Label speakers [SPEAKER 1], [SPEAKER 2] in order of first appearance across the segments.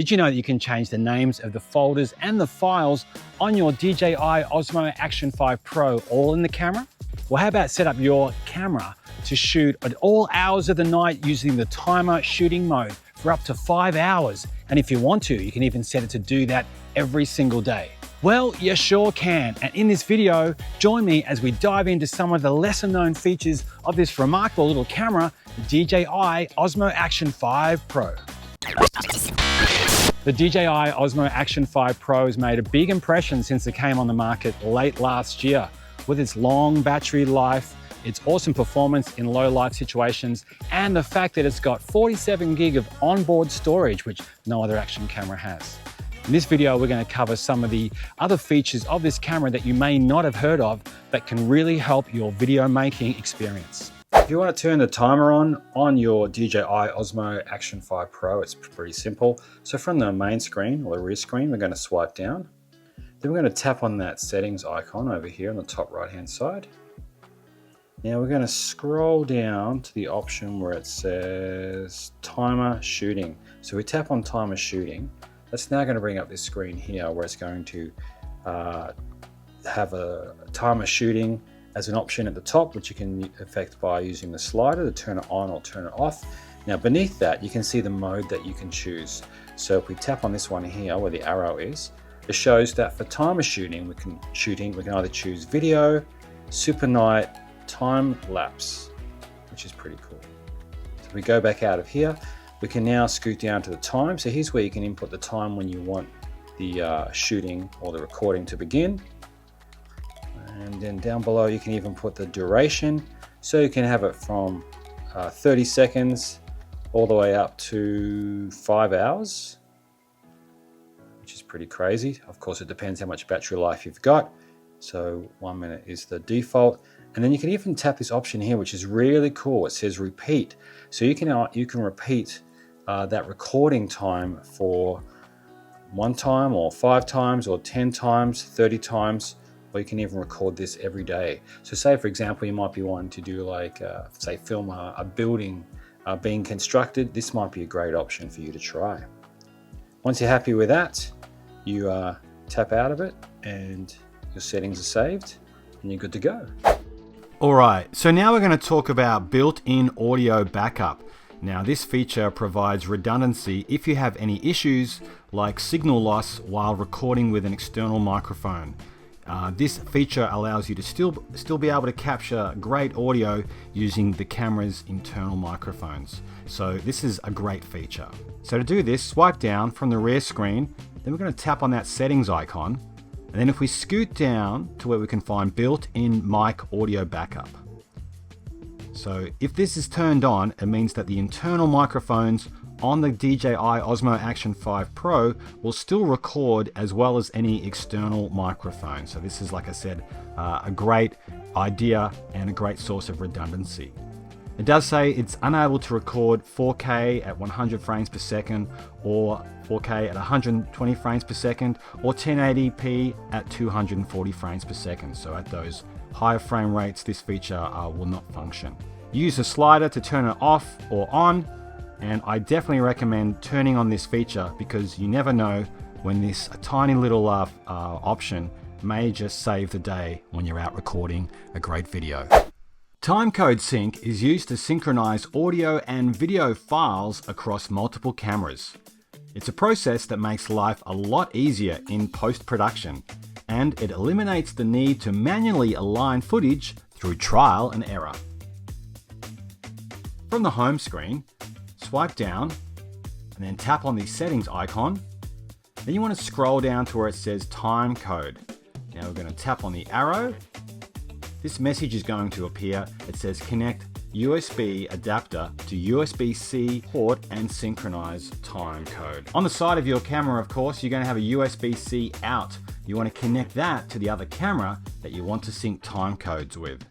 [SPEAKER 1] Did you know that you can change the names of the folders and the files on your DJI OSMO Action 5 Pro all in the camera? Well, how about set up your camera to shoot at all hours of the night using the timer shooting mode for up to 5 hours. And if you want to, you can even set it to do that every single day. Well, you sure can. And in this video, join me as we dive into some of the lesser known features of this remarkable little camera, the DJI OSMO Action 5 Pro. The DJI OSMO Action 5 Pro has made a big impression since it came on the market late last year. With its long battery life, its awesome performance in low light situations, and the fact that it's got 47 gig of onboard storage, which no other action camera has. In this video, we're going to cover some of the other features of this camera that you may not have heard of that can really help your video making experience. If you want to turn the timer on your DJI OSMO Action 5 Pro, it's pretty simple. So from the main screen or the rear screen, we're going to swipe down. Then we're going to tap on that settings icon over here on the top right hand side. Now we're going to scroll down to the option where it says timer shooting. So we tap on timer shooting. That's now going to bring up this screen here where it's going to have a timer shooting as an option at the top, which you can affect by using the slider to turn it on or turn it off. Now beneath that, you can see the mode that you can choose. So if we tap on this one here where the arrow is, it shows that for timer shooting, we can either choose video, super night, time lapse, which is pretty cool. So if we go back out of here, we can now scoot down to the time. So here's where you can input the time when you want the shooting or the recording to begin. And then down below, you can even put the duration. So you can have it from 30 seconds all the way up to 5 hours, which is pretty crazy. Of course, it depends how much battery life you've got. So 1 minute is the default. And then you can even tap this option here, which is really cool. It says repeat. So you can repeat that recording time for 1 time or 5 times or 10 times, 30 times, or you can even record this every day. So say, for example, you might be wanting to do like, say, film a building being constructed. This might be a great option for you to try. Once you're happy with that, you tap out of it and your settings are saved and you're good to go.
[SPEAKER 2] All right, so now we're going to talk about built-in audio backup. Now this feature provides redundancy if you have any issues like signal loss while recording with an external microphone. This feature allows you to still be able to capture great audio using the camera's internal microphones. So this is a great feature. So to do this, swipe down from the rear screen, then we're going to tap on that settings icon. And then if we scoot down to where we can find built-in mic audio backup. So if this is turned on, it means that the internal microphones on the DJI OSMO Action 5 Pro will still record as well as any external microphone. So this is, like I said, a great idea and a great source of redundancy. It does say it's unable to record 4K at 100 frames per second or 4K at 120 frames per second or 1080p at 240 frames per second. So at those higher frame rates, this feature will not function. Use a slider to turn it off or on, and I definitely recommend turning on this feature because you never know when this tiny little option may just save the day when you're out recording a great video. Timecode sync is used to synchronize audio and video files across multiple cameras. It's a process that makes life a lot easier in post-production, and it eliminates the need to manually align footage through trial and error. From the home screen, swipe down and then tap on the settings icon. Then you want to scroll down to where it says time code. Now we're going to tap on the arrow. This message is going to appear. It says connect USB adapter to USB-C port and synchronize time code. On the side of your camera, of course, you're going to have a USB-C out. You want to connect that to the other camera that you want to sync time codes with.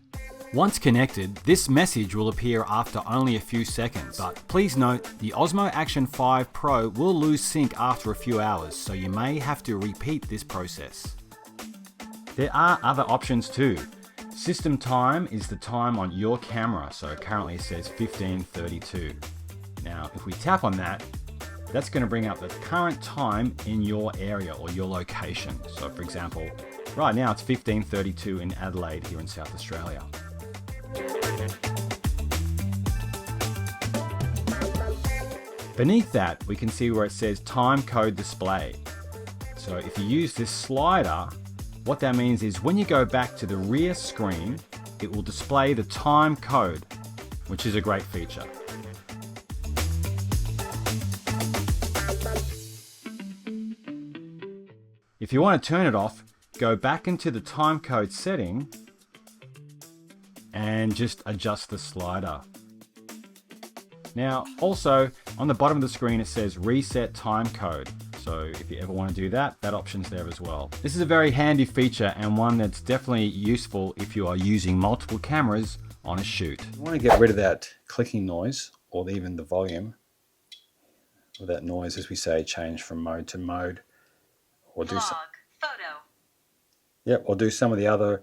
[SPEAKER 2] Once connected, this message will appear after only a few seconds, but please note the OSMO Action 5 Pro will lose sync after a few hours, so you may have to repeat this process. There are other options too. System time is the time on your camera, so currently it says 15:32. Now if we tap on that, that's going to bring up the current time in your area or your location. So for example, right now it's 15:32 in Adelaide here in South Australia. Beneath that, we can see where it says time code display. So if you use this slider, what that means is when you go back to the rear screen, it will display the time code, which is a great feature. If you want to turn it off, go back into the time code setting and just adjust the slider. Now, also on the bottom of the screen, it says reset time code. So if you ever want to do that, that option's there as well. This is a very handy feature and one that's definitely useful if you are using multiple cameras on a shoot.
[SPEAKER 1] You want to get rid of that clicking noise or even the volume, or that noise, as we say, change from mode to mode, or do some, photo. Yep, or do some of the other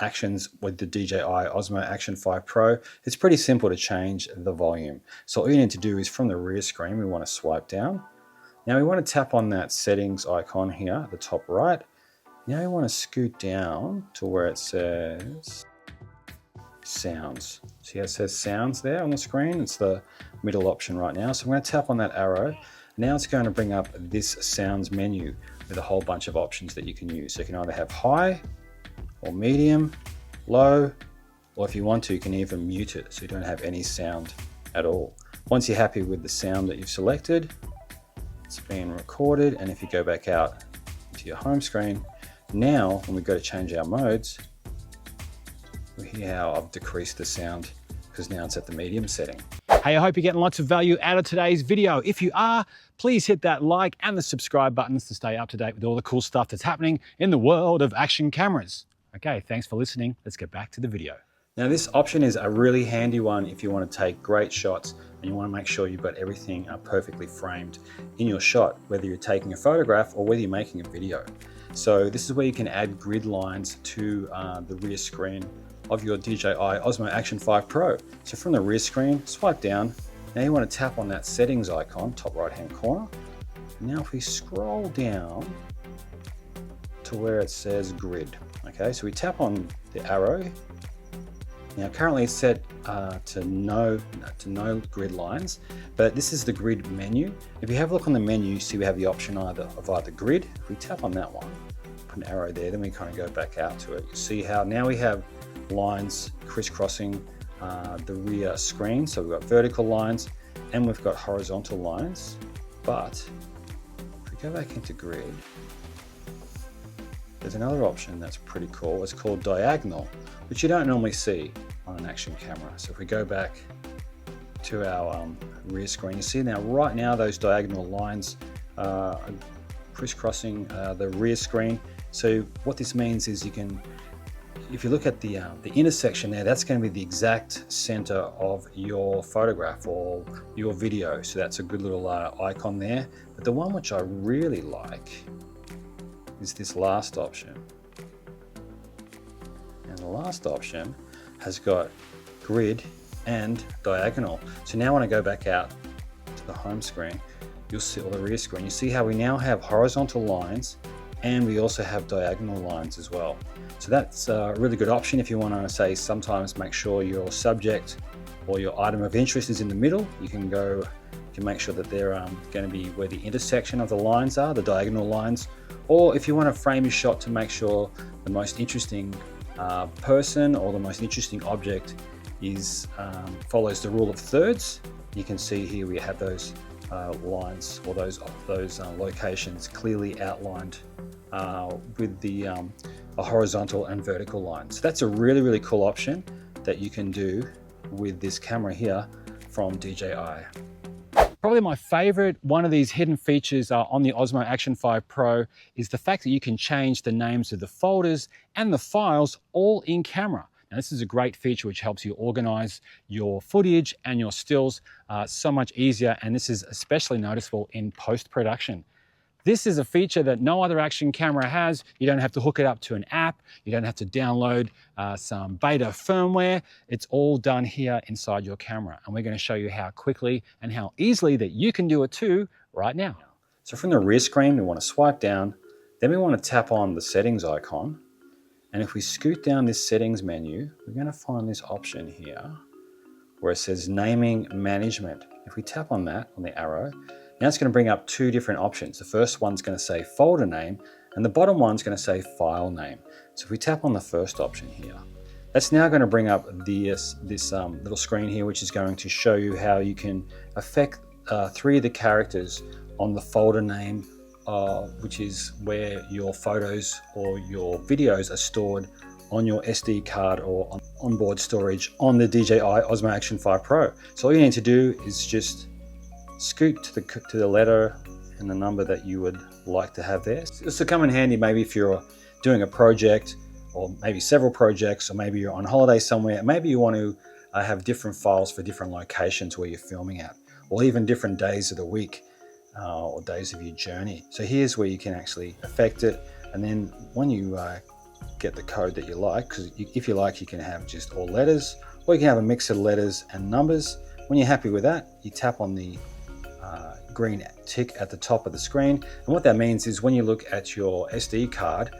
[SPEAKER 1] actions with the DJI OSMO Action 5 Pro. It's pretty simple to change the volume. So all you need to do is from the rear screen, we want to swipe down. Now we want to tap on that settings icon here at the top right. Now we want to scoot down to where it says sounds. See how it says sounds there on the screen? It's the middle option right now. So I'm going to tap on that arrow. Now it's going to bring up this sounds menu with a whole bunch of options that you can use. So you can either have high or medium, low, or if you want to, you can even mute it so you don't have any sound at all. Once you're happy with the sound that you've selected, it's being recorded, and if you go back out to your home screen, now when we go to change our modes, we hear how I've decreased the sound because now it's at the medium setting. Hey, I hope you're getting lots of value out of today's video. If you are, please hit that like and the subscribe buttons to stay up to date with all the cool stuff that's happening in the world of action cameras. Okay, thanks for listening. Let's get back to the video. Now this option is a really handy one if you want to take great shots and you want to make sure you've got everything perfectly framed in your shot, whether you're taking a photograph or whether you're making a video. So this is where you can add grid lines to the rear screen of your DJI OSMO Action 5 Pro. So from the rear screen, swipe down. Now you want to tap on that settings icon, top right hand corner. Now if we scroll down to where it says grid. Okay, so we tap on the arrow. Now currently it's set to no grid lines, but this is the grid menu. If you have a look on the menu, you see we have the option of either grid. If we tap on that one, put an arrow there, then we kind of go back out to it. You see how now we have lines crisscrossing the rear screen. So we've got vertical lines and we've got horizontal lines. But if we go back into grid, there's another option that's pretty cool. It's called diagonal, which you don't normally see on an action camera. So if we go back to our rear screen, you see now right now those diagonal lines are crisscrossing the rear screen. So what this means is you can, if you look at the intersection there, that's going to be the exact center of your photograph or your video. So that's a good little icon there. But the one which I really like is this last option. And the last option has got grid and diagonal. So now when I go back out to the home screen, you'll see, or the rear screen, you see how we now have horizontal lines and we also have diagonal lines as well. So that's a really good option if you want to say sometimes make sure your subject or your item of interest is in the middle. You can make sure that they're going to be where the intersection of the lines are, the diagonal lines. Or if you want to frame your shot to make sure the most interesting person or the most interesting object is follows the rule of thirds, you can see here we have those lines or those locations clearly outlined with the a horizontal and vertical line. So that's a really, really cool option that you can do with this camera here from DJI. Probably my favorite one of these hidden features on the OSMO Action 5 Pro is the fact that you can change the names of the folders and the files all in camera. Now this is a great feature which helps you organize your footage and your stills so much easier, and this is especially noticeable in post-production. This is a feature that no other action camera has. You don't have to hook it up to an app. You don't have to download some beta firmware. It's all done here inside your camera. And we're going to show you how quickly and how easily that you can do it too right now. So from the rear screen, we want to swipe down. Then we want to tap on the settings icon. And if we scoot down this settings menu, we're going to find this option here where it says naming management. If we tap on that, on the arrow, now it's going to bring up two different options. The first one's going to say folder name, and the bottom one's going to say file name. So if we tap on the first option here, that's now going to bring up this little screen here, which is going to show you how you can affect three of the characters on the folder name, which is where your photos or your videos are stored on your SD card or on onboard storage on the DJI OSMO Action 5 Pro. So all you need to do is just scoot to the letter and the number that you would like to have there. This will come in handy maybe if you're doing a project, or maybe several projects, or maybe you're on holiday somewhere. Maybe you want to have different files for different locations where you're filming at, or even different days of the week or days of your journey. So here's where you can actually affect it. And then when you get the code that you like, because if you like, you can have just all letters, or you can have a mix of letters and numbers. When you're happy with that, you tap on the green tick at the top of the screen. And what that means is when you look at your SD card,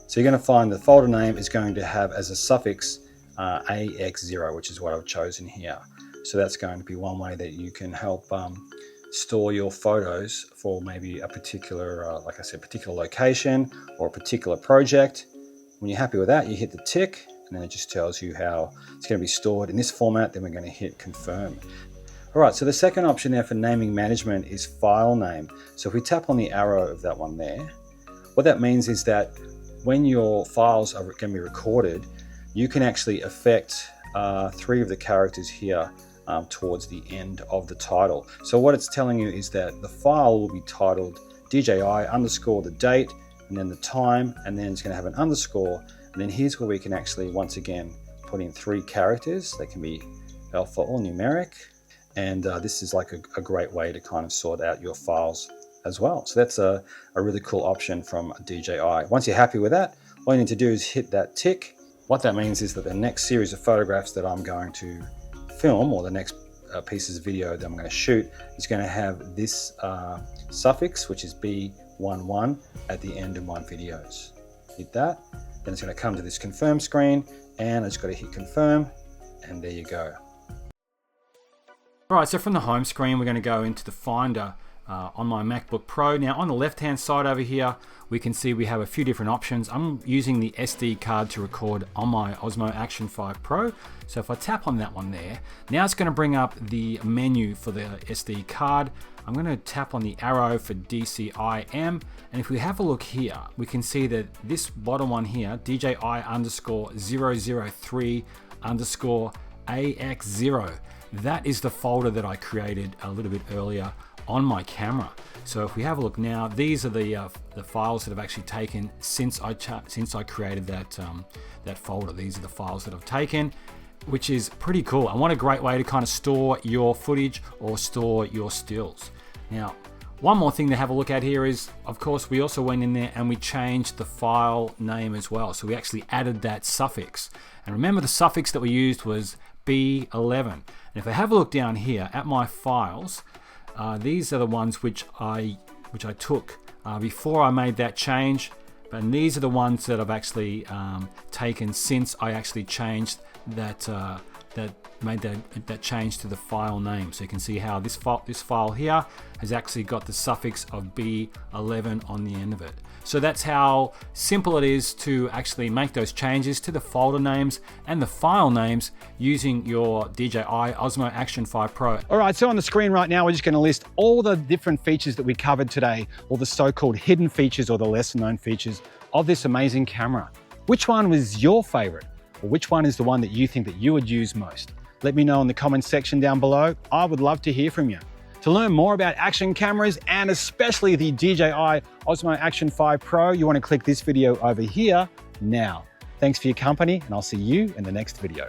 [SPEAKER 1] so you're going to find the folder name is going to have as a suffix AX0, which is what I've chosen here. So that's going to be one way that you can help store your photos for maybe a particular, like I said, particular location or a particular project. When you're happy with that, you hit the tick, and then it just tells you how it's going to be stored in this format. Then we're going to hit confirm. All right, so the second option there for naming management is file name. So if we tap on the arrow of that one there, what that means is that when your files are going to be recorded, you can actually affect three of the characters here towards the end of the title. So what it's telling you is that the file will be titled DJI underscore the date, and then the time, and then it's going to have an underscore. And then here's where we can actually, once again, put in three characters. They can be alpha or numeric. And this is like a great way to kind of sort out your files as well. So that's a really cool option from DJI. Once you're happy with that, all you need to do is hit that tick. What that means is that the next series of photographs that I'm going to film, or the next pieces of video that I'm going to shoot, is going to have this suffix, which is B11, at the end of my videos. Hit that, then it's going to come to this confirm screen, and I just got to hit confirm, and there you go. All right, so from the home screen, we're going to go into the Finder on my MacBook Pro. Now on the left-hand side over here, we can see we have a few different options. I'm using the SD card to record on my Osmo Action 5 Pro. So if I tap on that one there, now it's going to bring up the menu for the SD card. I'm going to tap on the arrow for DCIM, and if we have a look here, we can see that this bottom one here, DJI underscore 003 underscore AX0, that is the folder that I created a little bit earlier on my camera. So if we have a look now, these are the files that I've actually taken since I created that folder. These are the files that I've taken, which is pretty cool. And what a great way to kind of store your footage or store your stills. Now, one more thing to have a look at here is, of course, we also went in there and we changed the file name as well. So we actually added that suffix. And remember, the suffix that we used was B11. And if I have a look down here at my files, these are the ones which I took before I made that change, and these are the ones that I've actually taken since I actually changed that made that change to the file name. So you can see how this file here has actually got the suffix of B11 on the end of it. So that's how simple it is to actually make those changes to the folder names and the file names using your DJI OSMO Action 5 Pro. All right, so on the screen right now, we're just going to list all the different features that we covered today, all the so-called hidden features or the lesser known features of this amazing camera. Which one was your favorite? Or which one is the one that you think that you would use most? Let me know in the comments section down below. I would love to hear from you. To learn more about action cameras and especially the DJI OSMO Action 5 Pro, you want to click this video over here now. Thanks for your company, and I'll see you in the next video.